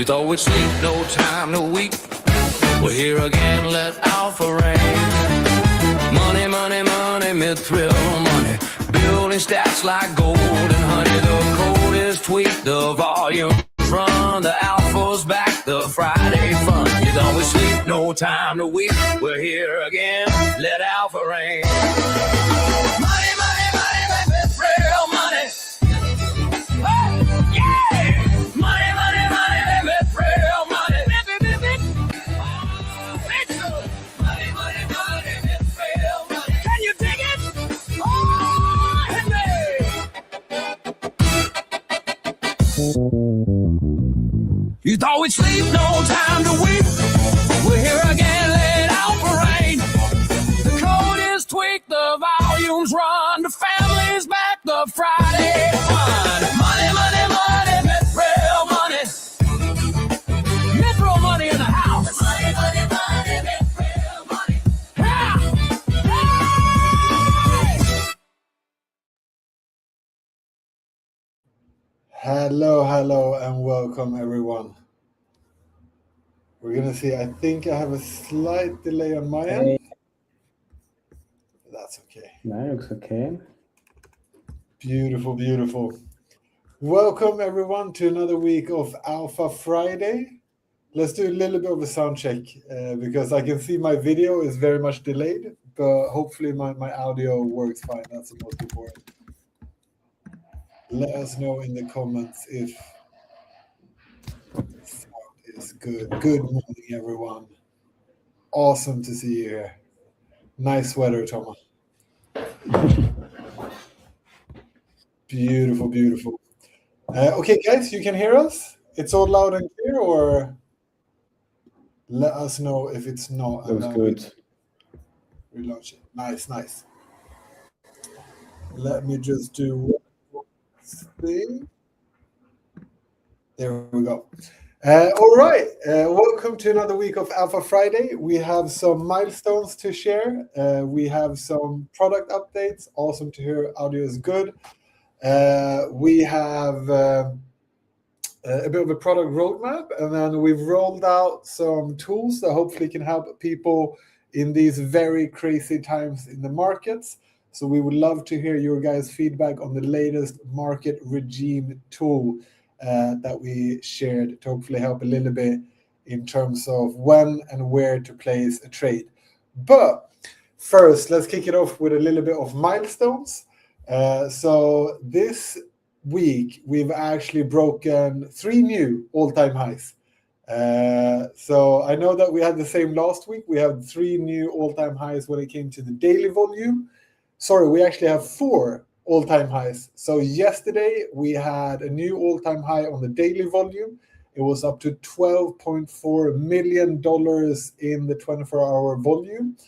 You thought we'd sleep, no time to weep. We're here again, let alpha rain. Money, money, money, Mithril money. Building stats like gold and honey. The code is tweaked, the volume run. The alpha's back, the Friday fun. You thought we'd sleep, no time to weep. We're here again, let alpha rain. Money, money, money, Mithril money. Oh, yeah! Money, money, money, Mithril money. Money, money, money, Mithril money. Can you dig it? Oh, hit me! You thought we'd sleep, no time to weep. We're here again, let out the rain. The code is tweaked, the volumes run. The family's back, the Friday fun. Money, money, money, Mithril money. Mithril money in the house. Money, money, money, Mithril money. Yeah. Hey! Hello, and welcome everyone. We're gonna see. I think I have a slight delay on my end. That's okay. No, looks okay. Beautiful. Welcome everyone to another week of Alpha Friday. Let's do a little bit of a sound check because I can see my video is very much delayed, but hopefully my audio works fine. That's the most important. Let us know in the comments if sound is good. Good morning, everyone. Awesome to see you here. Nice sweater, Thomas. Beautiful. Okay, guys, you can hear us? It's all loud and clear, or let us know if it's not. Looks good. Relaunch it. Nice. Let me just do one thing. There we go. All right. Welcome to another week of Alpha Friday. We have some milestones to share. We have some product updates. Awesome to hear audio is good. We have a bit of a product roadmap, and then we've rolled out some tools that hopefully can help people in these very crazy times in the markets. So we would love to hear your guys' feedback on the latest market regime tool that we shared to hopefully help a little bit in terms of when and where to place a trade. But first, let's kick it off with a little bit of milestones. So this week, we've actually broken 3 new all-time highs. So I know that we had the same last week. We had 3 new all-time highs when it came to the daily volume. Sorry, we actually have 4 all-time highs. So yesterday, we had a new all-time high on the daily volume. It was up to $12.4 million in the 24-hour volume.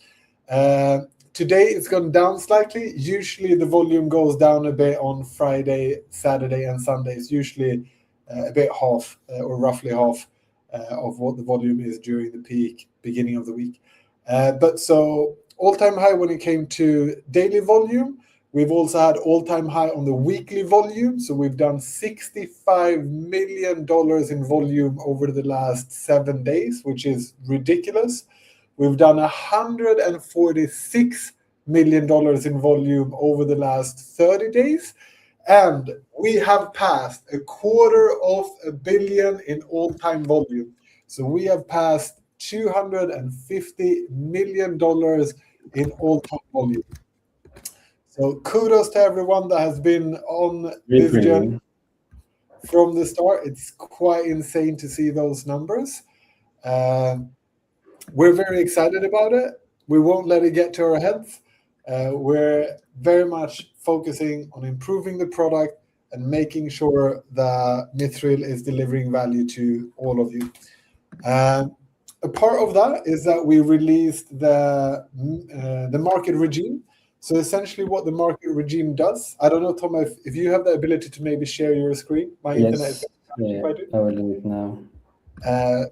Today, it's gone down slightly. Usually, the volume goes down a bit on Friday, Saturday, and Sunday. It's usually a bit half or roughly half of what the volume is during the peak beginning of the week. But so all-time high when it came to daily volume. We've also had all-time high on the weekly volume. So we've done $65 million in volume over the last 7 days, which is ridiculous. We've done $146 million in volume over the last 30 days. And we have passed $250 million in all-time volume. So we have passed $250 million in all-time volume. So kudos to everyone that has been on this journey from the start. It's quite insane to see those numbers. We're very excited about it. We won't let it get to our heads. We're very much focusing on improving the product and making sure that Mithril is delivering value to all of you. A part of that is that we released the market regime. So essentially what the market regime does, I don't know, Tom, if you have the ability to maybe share your screen. My internet is I will do it now.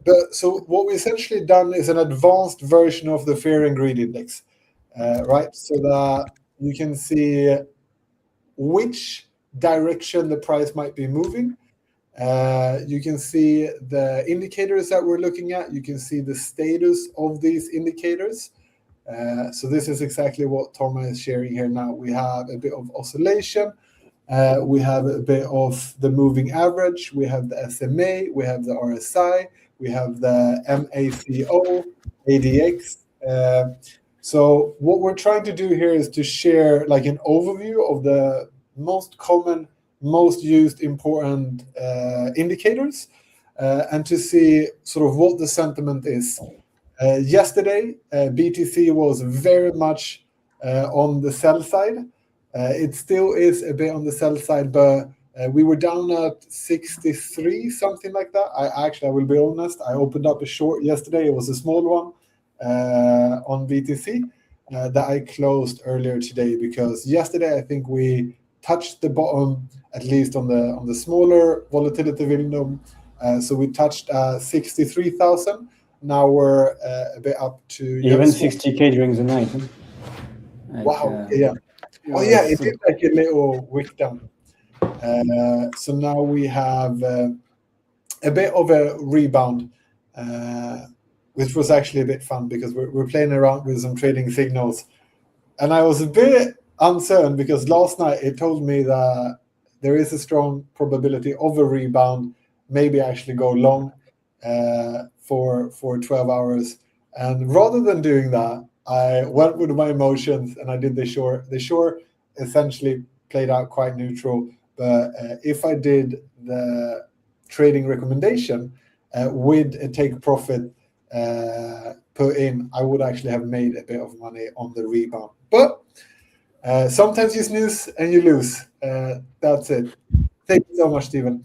But so what we essentially done is an advanced version of the Fear and Greed Index, right? So that you can see which direction the price might be moving. You can see the indicators that we're looking at. You can see the status of these indicators. So this is exactly what Thomas is sharing here now. We have a bit of oscillation. We have a bit of the moving average. We have the SMA. We have the RSI. We have the MACO, ADX. So what we're trying to do here is to share like an overview of the most common, most used important indicators, and to see sort of what the sentiment is. Yesterday, BTC was very much on the sell side. It still is a bit on the sell side, but we were down at 63, something like that. I will be honest, I opened up a short yesterday. It was a small one on BTC that I closed earlier today, because yesterday I think we touched the bottom, at least on the smaller volatility window. So we touched 63,000. Now we're a bit up to even 60K during the night. Huh? Like, wow! Yeah. Oh yeah, it did like a little wick down. So now we have a bit of a rebound, which was actually a bit fun, because we're playing around with some trading signals, and I was a bit uncertain because last night it told me that there is a strong probability of a rebound, maybe actually go long for 12 hours. And rather than doing that, I went with my emotions and I did the short. The short essentially played out quite neutral. But if I did the trading recommendation with a take profit put in, I would actually have made a bit of money on the rebound. But sometimes you snooze and you lose. That's it. Thank you so much, Stephen.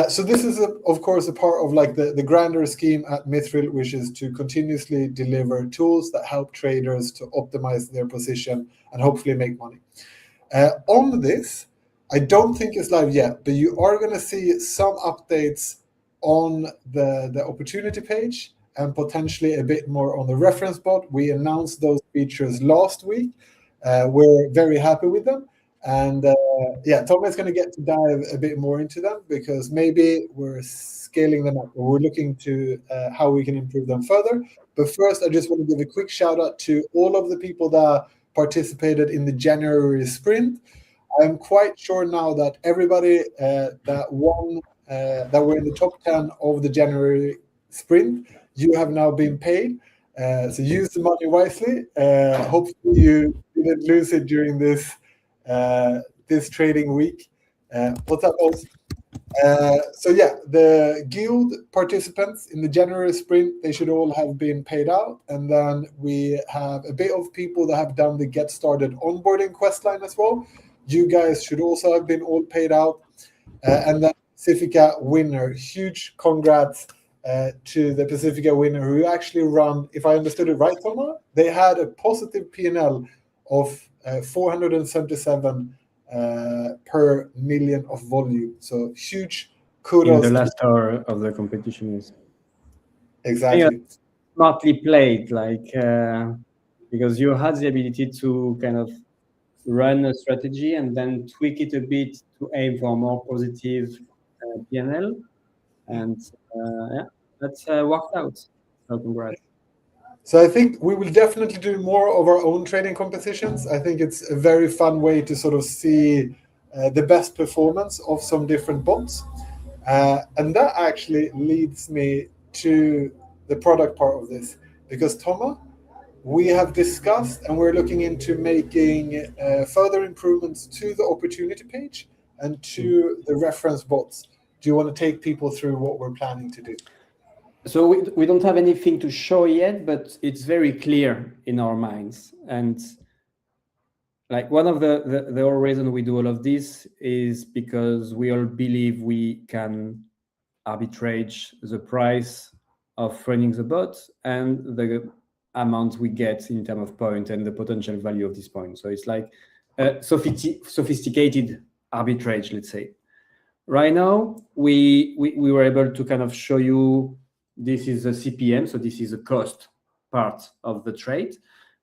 So this is, of course, a part of like the grander scheme at Mithril, which is to continuously deliver tools that help traders to optimize their position and hopefully make money. On this, I don't think it's live yet, but you are going to see some updates on the opportunity page and potentially a bit more on the reference bot. We announced those features last week. We're very happy with them. And yeah, Tom is going to get to dive a bit more into them, because maybe we're scaling them up, or we're looking to how we can improve them further. But first, I just want to give a quick shout out to all of the people that participated in the January sprint. I'm quite sure now that everybody that won, that were in the top 10 of the January sprint, you have now been paid. So use the money wisely. Hopefully you didn't lose it during this trading week. What's up, boss? So yeah, the guild participants in the January sprint, they should all have been paid out. And then we have a bit of people that have done the get started onboarding quest line as well. You guys should also have been all paid out. And then Pacifica winner, huge congrats to the Pacifica winner, who actually run, if I understood it right, Thomas, they had a positive P&L of 477 per million of volume. So huge kudos. In the last hour of the competition is exactly smartly played, like because you had the ability to kind of run a strategy and then tweak it a bit to aim for a more positive P&L, and yeah, that's worked out. So congrats. So I think we will definitely do more of our own trading competitions. I think it's a very fun way to sort of see the best performance of some different bots. And that actually leads me to the product part of this. Because Thomas, we have discussed and we're looking into making further improvements to the opportunity page and to the reference bots. Do you want to take people through what we're planning to do? So we don't have anything to show yet, but it's very clear in our minds. And like one of the whole reason we do all of this is because we all believe we can arbitrage the price of running the bot and the amount we get in terms of point and the potential value of this point. So it's like a sophisticated arbitrage, let's say. Right now, we were able to kind of show you this is a CPM, so this is a cost part of the trade,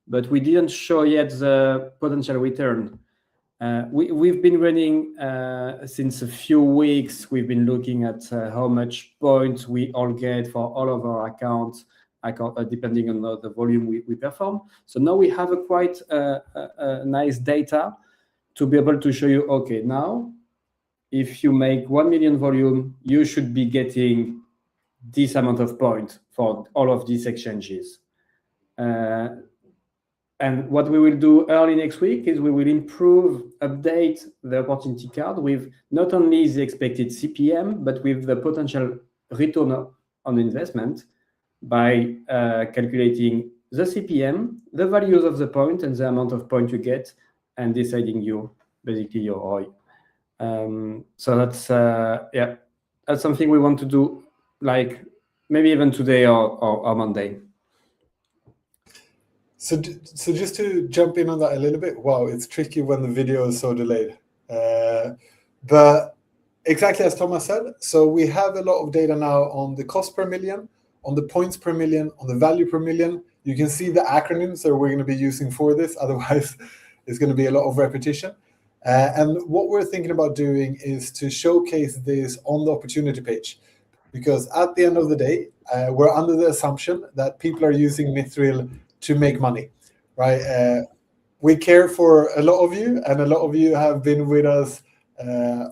but we didn't show yet the potential return. We've been running since a few weeks. We've been looking at how much points we all get for all of our accounts, depending on the volume we perform. So now we have a quite nice data to be able to show you, okay, now if you make 1 million volume, you should be getting this amount of points for all of these exchanges. And what we will do early next week is we will update the opportunity card with not only the expected CPM, but with the potential return on investment by calculating the CPM, the values of the point, and the amount of point you get, and deciding basically your ROI. So that's that's something we want to do, like maybe even today or Monday. So just to jump in on that a little bit, wow, it's tricky when the video is so delayed. But exactly as Thomas said, so we have a lot of data now on the cost per million, on the points per million, on the value per million. You can see the acronyms that we're going to be using for this, otherwise it's going to be a lot of repetition. And what we're thinking about doing is to showcase this on the opportunity page, because at the end of the day, we're under the assumption that people are using Mithril to make money, right? We care for a lot of you, and a lot of you have been with us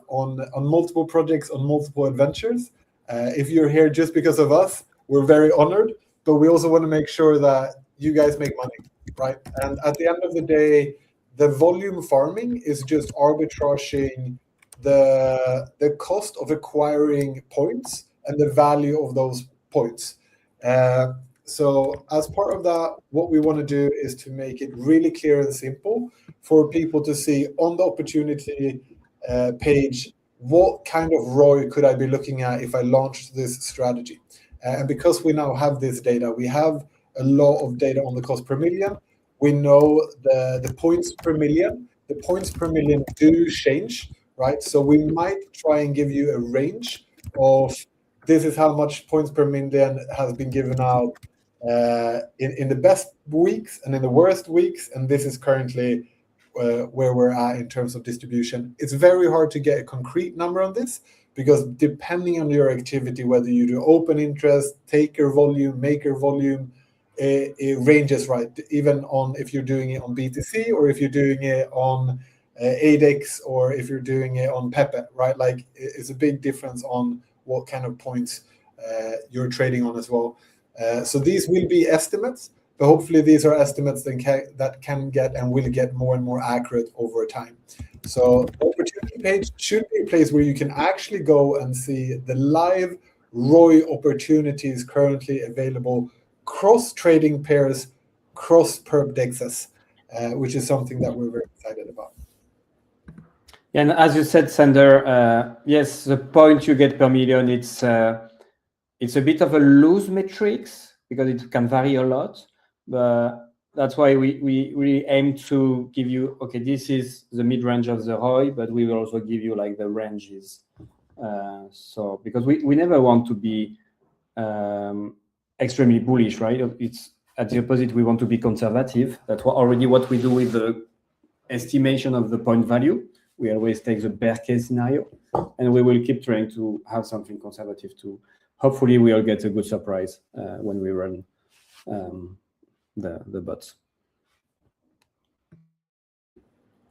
on multiple projects, on multiple adventures. If you're here just because of us, we're very honored, but we also want to make sure that you guys make money, right? And at the end of the day, the volume farming is just arbitraging the cost of acquiring points and the value of those points. So as part of that, what we want to do is to make it really clear and simple for people to see on the opportunity page, what kind of ROI could I be looking at if I launched this strategy? And because we now have this data, we have a lot of data on the cost per million. We know the points per million. The points per million do change, right? So we might try and give you a range of this is how much points per million has been given out in the best weeks and in the worst weeks, and this is currently where we're at in terms of distribution. It's very hard to get a concrete number on this, because depending on your activity, whether you do open interest, taker volume, maker volume, it ranges, right? Even on if you're doing it on BTC or if you're doing it on ADEX or if you're doing it on Pepe, right? Like it's a big difference on what kind of points you're trading on as well. So these will be estimates, but hopefully these are estimates that can get and will get more and more accurate over time. So the opportunity page should be a place where you can actually go and see the live ROI opportunities currently available, cross trading pairs, cross perp dexes, which is something that we're very excited about. And as you said, Sander, yes, the point you get per million, it's a bit of a loose metrics because it can vary a lot, but that's why we really aim to give you, okay, this is the mid-range of the ROI, but we will also give you like the ranges. So because we never want to be extremely bullish, right? It's at the opposite, we want to be conservative. That's already what we do with the estimation of the point value. We always take the bear case scenario, and we will keep trying to have something conservative too. Hopefully we'll get a good surprise when we run the bots.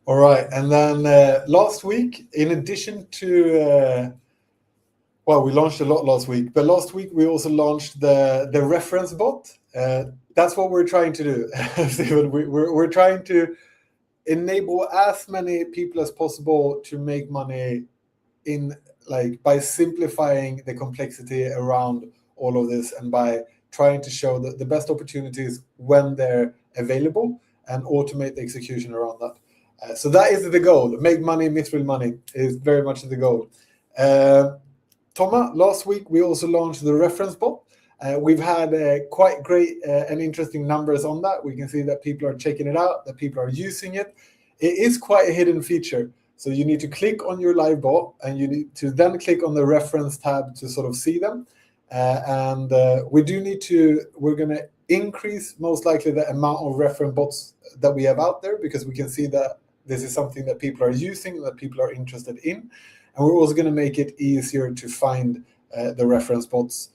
All right, and then last week, in addition to, well, we launched a lot last week, but last week we also launched the reference bot. That's what we're trying to do, Steven. We're trying to enable as many people as possible to make money by simplifying the complexity around all of this, and by trying to show the best opportunities when they're available and automate the execution around that. So that is the goal. Make money, Mithril money is very much the goal. Thomas, last week we also launched the reference bot. We've had quite great and interesting numbers on that. We can see that people are checking it out, that people are using it. It is quite a hidden feature. So you need to click on your live bot, and you need to then click on the reference tab to sort of see them. We're going to increase most likely the amount of reference bots that we have out there, because we can see that This is something that people are using, that people are interested in. And we're also going to make it easier to find the reference bots.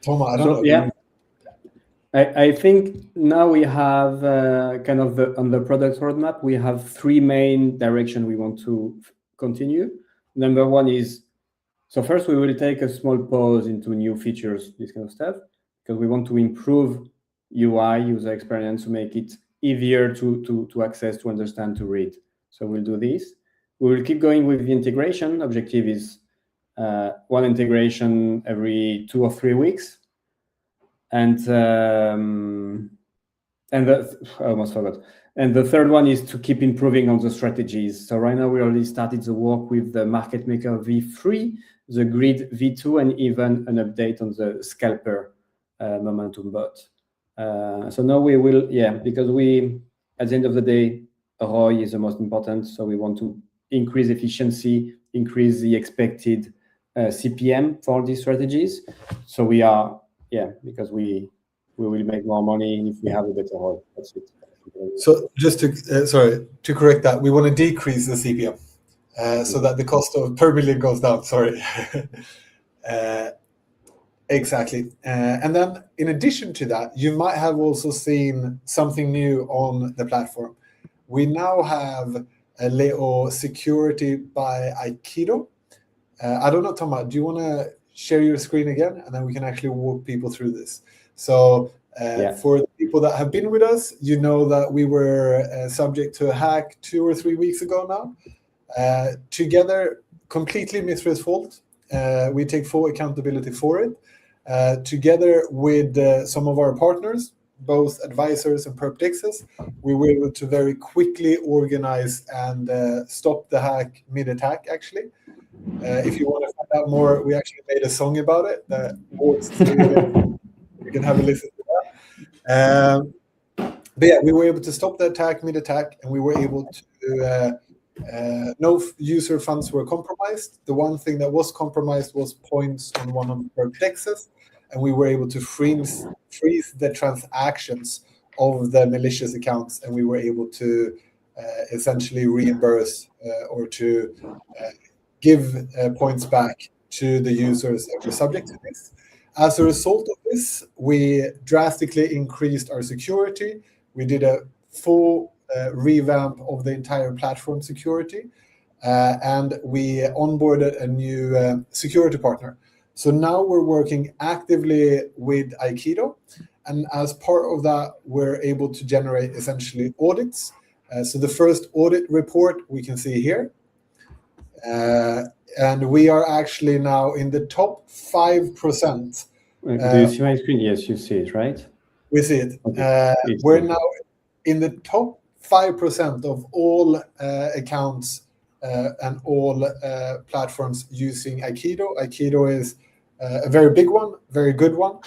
Thomas, I don't know. Yeah, I think now we have kind of on the product roadmap, we have 3 main directions we want to continue. Number one is, so first we will take a small pause into new features, this kind of stuff, because we want to improve UI, user experience, to make it easier to access, to understand, to read. So we'll do this. We will keep going with the integration. Objective is one integration every 2 or 3 weeks. And I almost forgot. And the third one is to keep improving on the strategies. So right now we already started the work with the Market Maker V3, the Grid V2, and even an update on the Scalper Momentum bot. So now we will, because we, at the end of the day, ROI is the most important. So we want to increase efficiency, increase the expected CPM for these strategies. So we are, because we will make more money if we have a better ROI. That's it. So just to correct that, we want to decrease the CPM so that the cost per million goes down. Sorry. Exactly. And then in addition to that, you might have also seen something new on the platform. We now have a little security by Aikido. I don't know, Thomas, do you want to share your screen again? And then we can actually walk people through this. So for the people that have been with us, you know that we were subject to a hack 2 or 3 weeks ago now. Together, completely Mithril's fault. We take full accountability for it. Together with some of our partners, both advisors and Perpdixes, we were able to very quickly organize and stop the hack mid-attack, actually. If you want to find out more, we actually made a song about it that works. You can have a listen to that. But yeah, we were able to stop the attack mid-attack, and we were able to no user funds were compromised. The one thing that was compromised was points on one of the Perpdixes, and we were able to freeze the transactions of the malicious accounts, and we were able to essentially reimburse or to give points back to the users that were subject to this. As a result of this, we drastically increased our security. We did a full revamp of the entire platform security, and we onboarded a new security partner. So now we're working actively with Aikido, and as part of that, we're able to generate essentially audits. So the first audit report we can see here. And we are actually now in the top 5%. Do you see my screen? Yes, you see it, right? We see it. Okay. We're now in the top 5% of all accounts and all platforms using Aikido. Aikido is a very big one, very good one.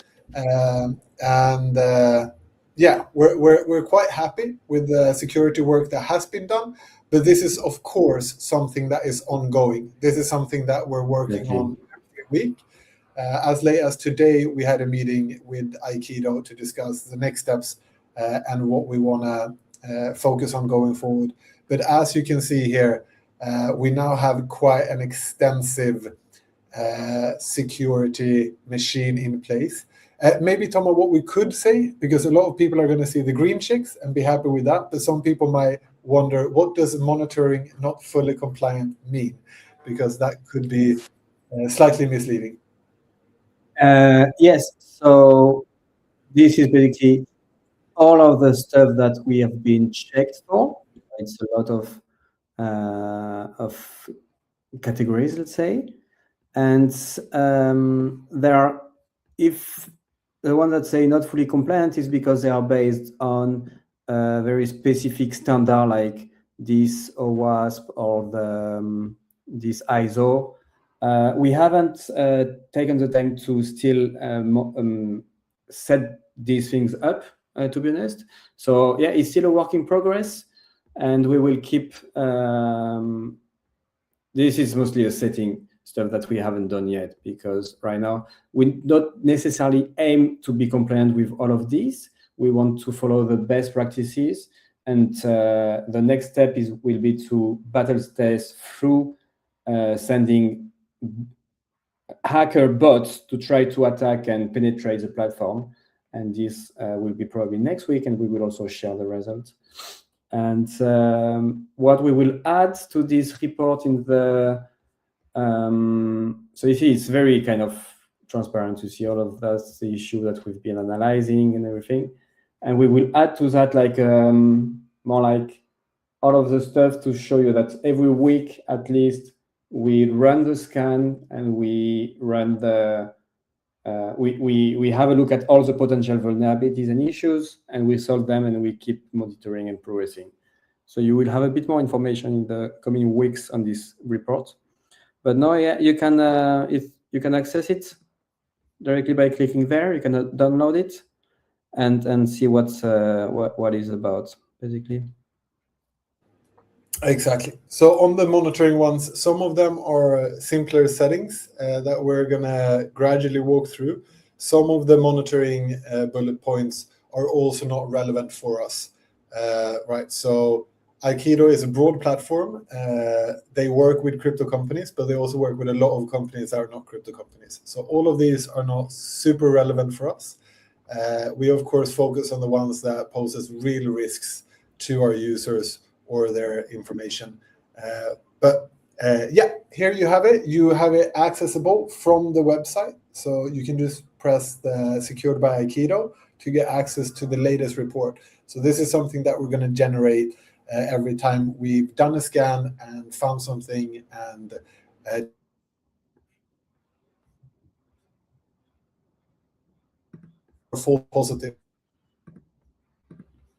We're quite happy with the security work that has been done. But this is, of course, something that is ongoing. This is something that we're working on every week. As late as today, we had a meeting with Aikido to discuss the next steps and what we want to focus on going forward. But as you can see here, we now have quite an extensive security machine in place. Maybe, Thomas, what we could say, because a lot of people are going to see the green checks and be happy with that, but some people might wonder, what does monitoring not fully compliant mean? Because that could be slightly misleading. Yes, so this is basically all of the stuff that we have been checked for. It's a lot of categories, let's say. And there are, if the one that say not fully compliant is because they are based on a very specific standard like this OWASP or this ISO. We haven't taken the time to still set these things up, to be honest. So yeah, it's still a work in progress, and we will keep. This is mostly a setting stuff that we haven't done yet, because right now we don't necessarily aim to be compliant with all of these. We want to follow the best practices And the next step will be to battle test through sending hacker bots to try to attack and penetrate the platform. And this will be probably next week, and we will also share the results. And what we will add to this report in the so you see, it's very kind of transparent to see all of that's the issue that we've been analyzing and everything. And we will add to that like more like all of the stuff to show you that every week at least we run the scan and we run the we have a look at all the potential vulnerabilities and issues, and we solve them, and we keep monitoring and progressing. So you will have a bit more information in the coming weeks on this report. But now, yeah, you can if you can access it directly by clicking there. You can download it and see what is about, basically. Exactly. So on the monitoring ones, some of them are simpler settings that we're going to gradually walk through. Some of the monitoring bullet points are also not relevant for us, right? So Aikido is a broad platform. They work with crypto companies, but they also work with a lot of companies that are not crypto companies. So all of these are not super relevant for us. We, of course, focus on the ones that poses real risks to our users or their information. Yeah, here you have it. You have it accessible from the website. So you can just press the Secured by Aikido to get access to the latest report. So this is something that we're going to generate every time we've done a scan and found something and full positive.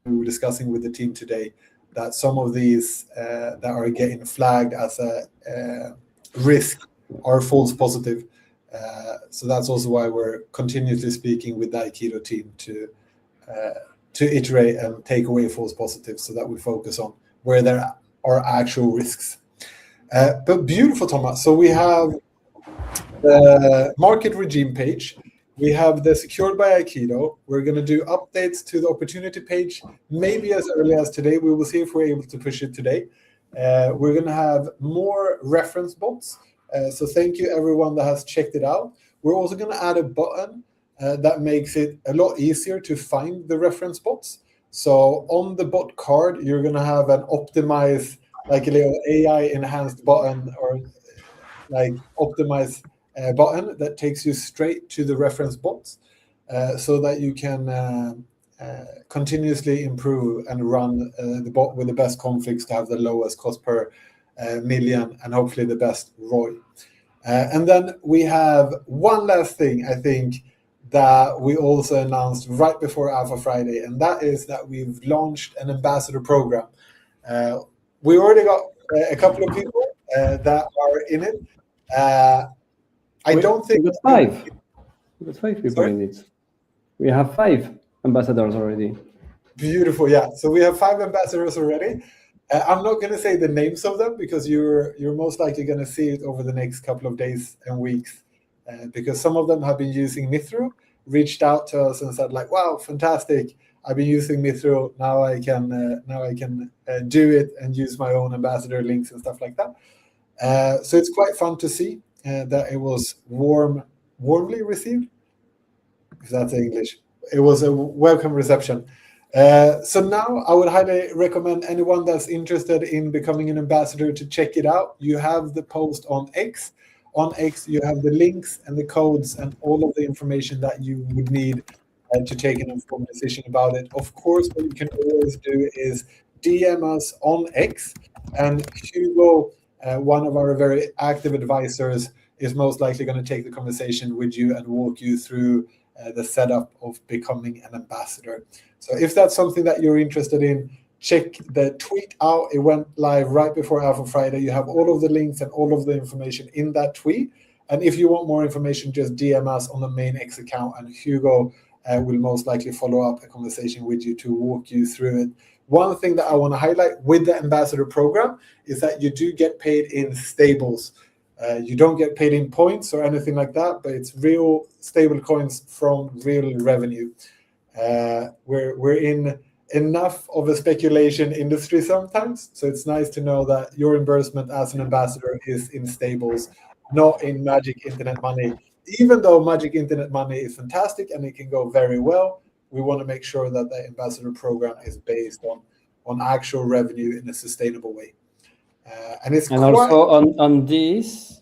We were discussing with the team today that some of these that are getting flagged as a risk are false positive. So that's also why we're continuously speaking with the Aikido team to iterate and take away false positives so that we focus on where there are actual risks. But beautiful, Thomas. So we have the market regime page. We have the Secured by Aikido. We're going to do updates to the opportunity page, maybe as early as today. We will see if we're able to push it today. We're going to have more reference bots. So thank you, everyone that has checked it out. We're also going to add a button that makes it a lot easier to find the reference bots. So on the bot card, you're going to have an optimized, like a little AI enhanced button or like optimized button that takes you straight to the reference bots so that you can continuously improve and run the bot with the best configs to have the lowest cost per million and hopefully the best ROI. And then we have one last thing, I think, that we also announced right before Alpha Friday, and that is that we've launched an ambassador program. We already got a couple of people that are in it. I don't think... We got five. We got 5 people Sorry? in it. We have 5 ambassadors already. Beautiful, yeah. So we have 5 ambassadors already. I'm not going to say the names of them because you're most likely going to see it over the next couple of days and weeks because some of them have been using Mithril, reached out to us and said like, wow, fantastic. I've been using Mithril. Now I can do it and use my own ambassador links and stuff like that. So it's quite fun to see that it was warmly received, if that's English. It was a welcome reception. So now I would highly recommend anyone that's interested in becoming an ambassador to check it out. You have the post on X. On X, you have the links and the codes and all of the information that you would need to take an informed decision about it. Of course, what you can always do is DM us on X, and Hugo, one of our very active advisors, is most likely going to take the conversation with you and walk you through the setup of becoming an ambassador. So if that's something that you're interested in, check the tweet out. It went live right before Alpha Friday. You have all of the links and all of the information in that tweet. And if you want more information, just DM us on the main X account, and Hugo will most likely follow up a conversation with you to walk you through it. One thing that I want to highlight with the ambassador program is that you do get paid in stables. You don't get paid in points or anything like that, but it's real stable coins from real revenue. We're in enough of a speculation industry sometimes. So it's nice to know that your reimbursement as an ambassador is in stables, not in magic internet money. Even though magic internet money is fantastic and it can go very well, we want to make sure that the ambassador program is based on actual revenue in a sustainable way. And also on this,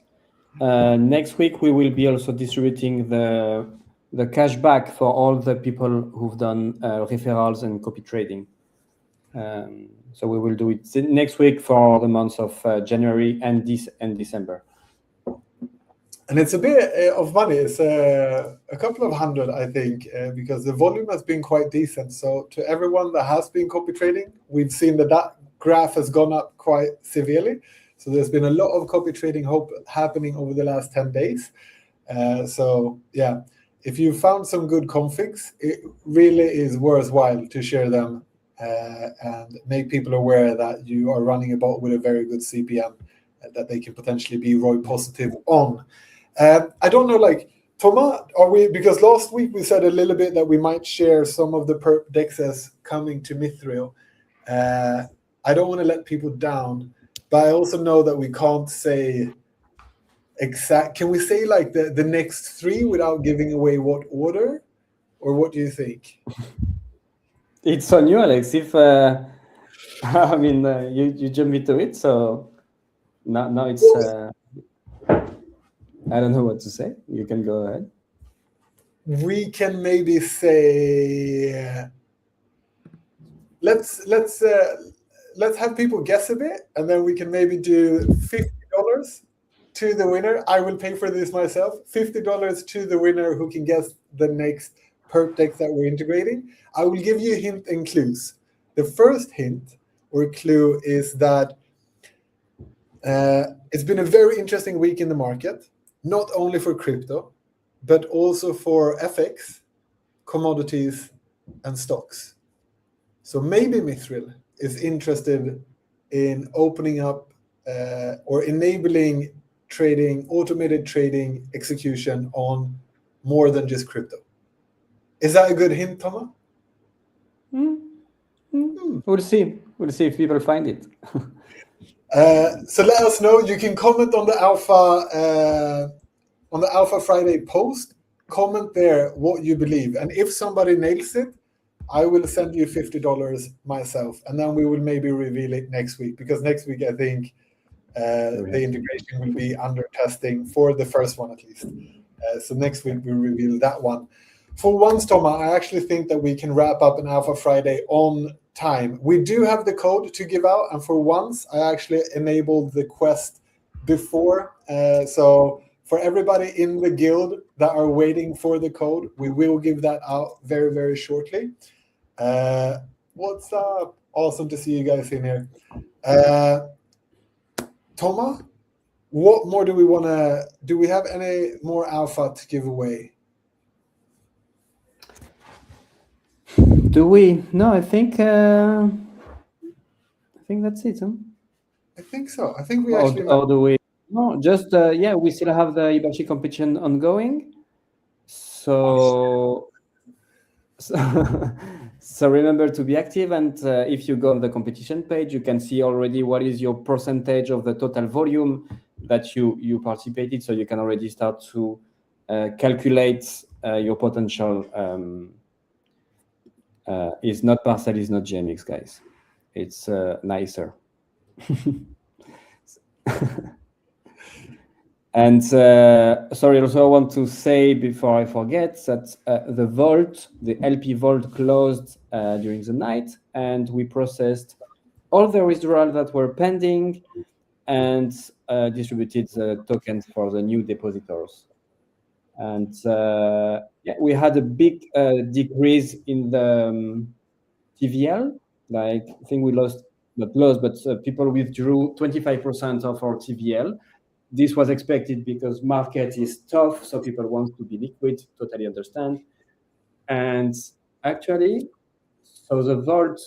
next week we will be also distributing the cashback for all the people who've done referrals and copy trading. So we will do it next week for the months of January and December. And it's a bit of money. It's a couple of hundred, I think, because the volume has been quite decent. So to everyone that has been copy trading, we've seen that graph has gone up quite severely. So there's been a lot of copy trading happening over the last 10 days. So yeah, if you found some good configs, it really is worthwhile to share them and make people aware that you are running a bot with a very good CPM that they can potentially be ROI positive on. I don't know, like, Thomas, because last week we said a little bit that we might share some of the perp dexes coming to Mithril. I don't want to let people down, but I also know that we can't say exact. Can we say like the next 3 without giving away what order, or what do you think? It's on you, Alex. If I mean, you jump into it, so now it's. I don't know what to say. You can go ahead. We can maybe say, let's have people guess a bit, and then we can maybe do $50 to the winner. I will pay for this myself. $50 to the winner who can guess the next perp deck that we're integrating. I will give you a hint and clues. The first hint or clue is that it's been a very interesting week in the market, not only for crypto, but also for FX, commodities, and stocks. So maybe Mithril is interested in opening up or enabling trading, automated trading execution on more than just crypto. Is that a good hint, Thomas? We'll see. We'll see if people find it. So let us know. You can comment on the Alpha Friday post. Comment there what you believe, and if somebody nails it, I will send you $50 myself, and then we will maybe reveal it next week, because next week I think the integration will be under testing for the first one at least. So next week we reveal that one. For once, Thomas, I actually think that we can wrap up an Alpha Friday on time. We do have the code to give out, and for once I actually enabled the quest before. So for everybody in the guild that are waiting for the code, we will give that out very, very shortly. What's up? Awesome to see you guys in here. Thomas, what more do we want to do? We have any more alpha to give away? Do we? No, I think that's it. Huh? I think so. I think we actually. Or do we? No, just yeah. We still have the Ibashi competition ongoing. So remember to be active, and if you go on the competition page, you can see already what is your percentage of the total volume that you participated. So you can already start to calculate your potential. It's not Parcel, it's not GMX, guys. It's nicer. And sorry, also I want to say before I forget that the vault, the LP vault closed during the night, and we processed all the withdrawals that were pending and distributed the tokens for the new depositors. And yeah, we had a big decrease in the TVL. Like, I think we lost, not lost, but people withdrew 25% of our TVL. This was expected because market is tough, so people want to be liquid, totally understand. And actually, so the vault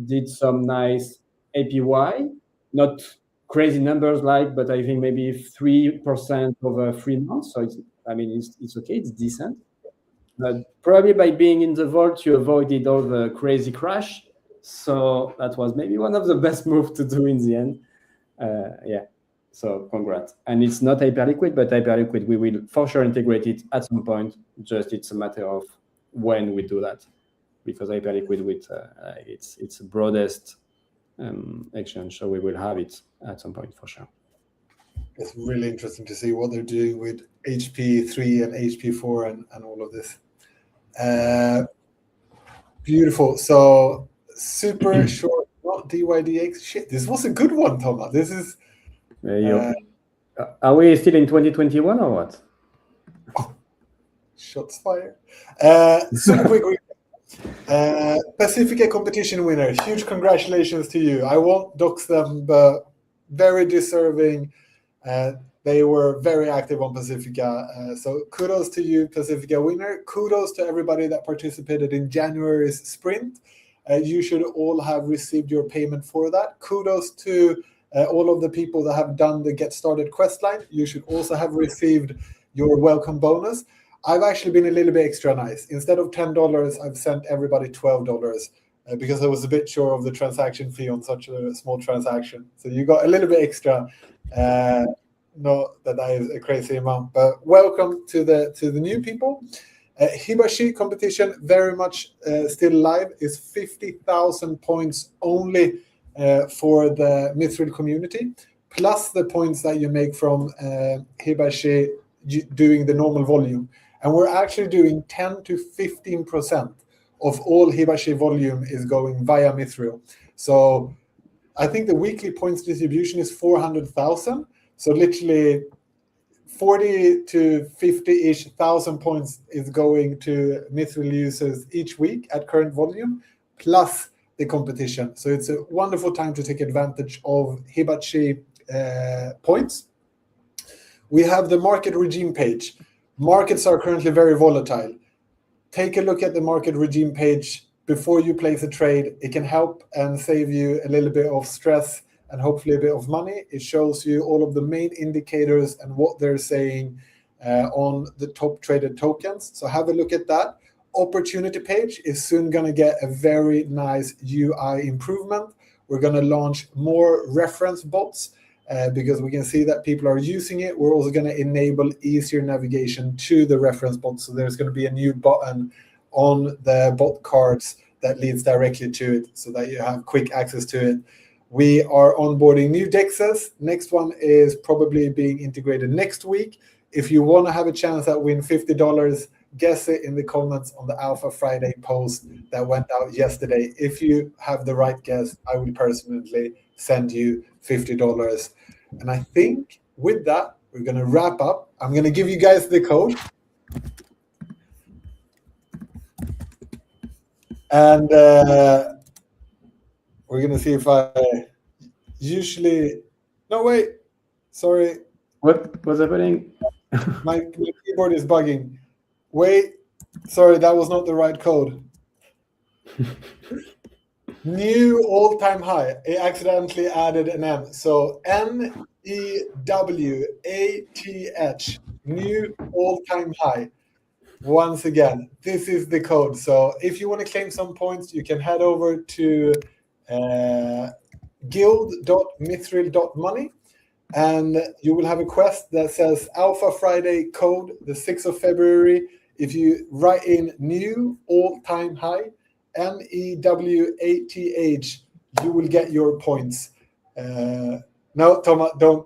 did some nice APY, not crazy numbers but I think maybe 3% over 3 months. So it's okay, it's decent. But probably by being in the vault, you avoided all the crazy crash. So that was maybe one of the best moves to do in the end. Yeah. So congrats. And it's not Hyperliquid, but Hyperliquid, we will for sure integrate it at some point. Just it's a matter of when we do that, because Hyperliquid with it's the broadest exchange, so we will have it at some point for sure. It's really interesting to see what they're doing with HP3 and HP4 and all of this. Beautiful. So super short, not DYDX. Shit, this was a good one, Thomas. This is. Are we still in 2021 or what? Shots fired. Super quick. Pacifica competition winner. Huge congratulations to you. I won't dox them, but very deserving. They were very active on Pacifica. So kudos to you, Pacifica winner. Kudos to everybody that participated in January's sprint. You should all have received your payment for that. Kudos to all of the people that have done the Get Started quest line. You should also have received your welcome bonus. I've actually been a little bit extra nice. Instead of $10, I've sent everybody $12 because I was a bit sure of the transaction fee on such a small transaction. So you got a little bit extra. Not that is a crazy amount, but welcome to the new people. Hibashi competition very much still live. Is 50,000 points only for the Mithril community, plus the points that you make from Hibashi doing the normal volume. And we're actually doing 10 to 15% of all Hibashi volume is going via Mithril. So I think the weekly points distribution is 400,000. So literally 40 to 50-ish thousand points is going to Mithril users each week at current volume, plus the competition. So it's a wonderful time to take advantage of Hibachi points. We have the market regime page. Markets are currently very volatile. Take a look at the market regime page before you place a trade. It can help and save you a little bit of stress and hopefully a bit of money. It shows you all of the main indicators and what they're saying on the top traded tokens. So have a look at that. Opportunity page is soon going to get a very nice UI improvement. We're going to launch more reference bots because we can see that people are using it. We're also going to enable easier navigation to the reference bots. So there's going to be a new button on the bot cards that leads directly to it so that you have quick access to it. We are onboarding new dexes. Next one is probably being integrated next week. If you want to have a chance at win $50, guess it in the comments on the Alpha Friday post that went out yesterday. If you have the right guess, I will personally send you $50. And I think with that, we're going to wrap up. I'm going to give you guys the code. And we're going to see if I usually... No, wait. Sorry. What's happening? My keyboard is bugging. Wait. Sorry, that was not the right code. New all-time high. It accidentally added an M. So NEWATH. New all-time high. Once again, this is the code. So if you want to claim some points, you can head over to guild.mithril.money and you will have a quest that says Alpha Friday code, the 6th of February. If you write in new all-time high, NEWATH, you will get your points. No, Thomas, don't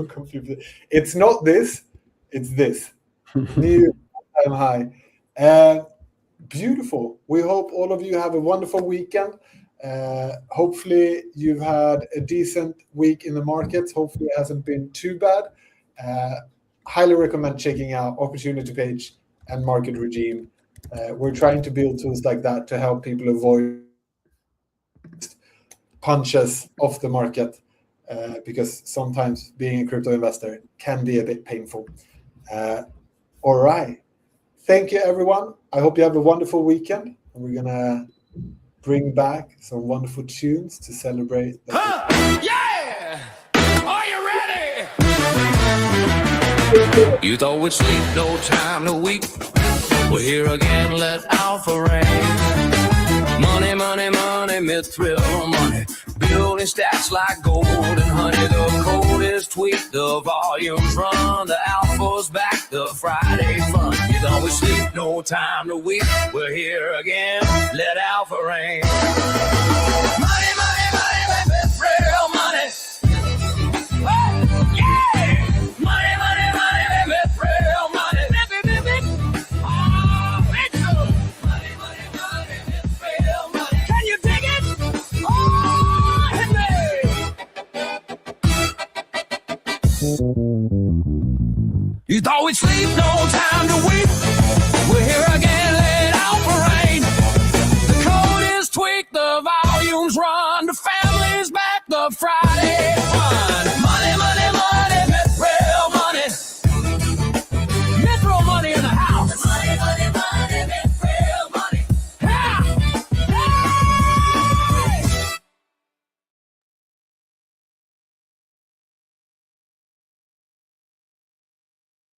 confuse it. It's not this, it's this. New all-time high. Beautiful. We hope all of you have a wonderful weekend. Hopefully you've had a decent week in the markets. Hopefully it hasn't been too bad. Highly recommend checking out opportunity page and market regime. We're trying to build tools like that to help people avoid punches off the market because sometimes being a crypto investor can be a bit painful. All right. Thank you, everyone. I hope you have a wonderful weekend. We're going to bring back some wonderful tunes to celebrate. Yeah! Are you ready? You thought we'd sleep no time, no week. We're here again, let alpha reign. Money, money, money, Mithril money. Building stats like gold and honey. The code is tweaked, the volumes run. The alpha's back, the Friday fun. You don't sleep, no time to weep. We're here again, let alpha reign. Money, money, money, Mithril money. Oh, yeah! Money, money, money, Mithril money. Oh, Mithril. Money, money, money, Mithril money. Can you dig it? Oh, hit me. You thought we'd sleep, no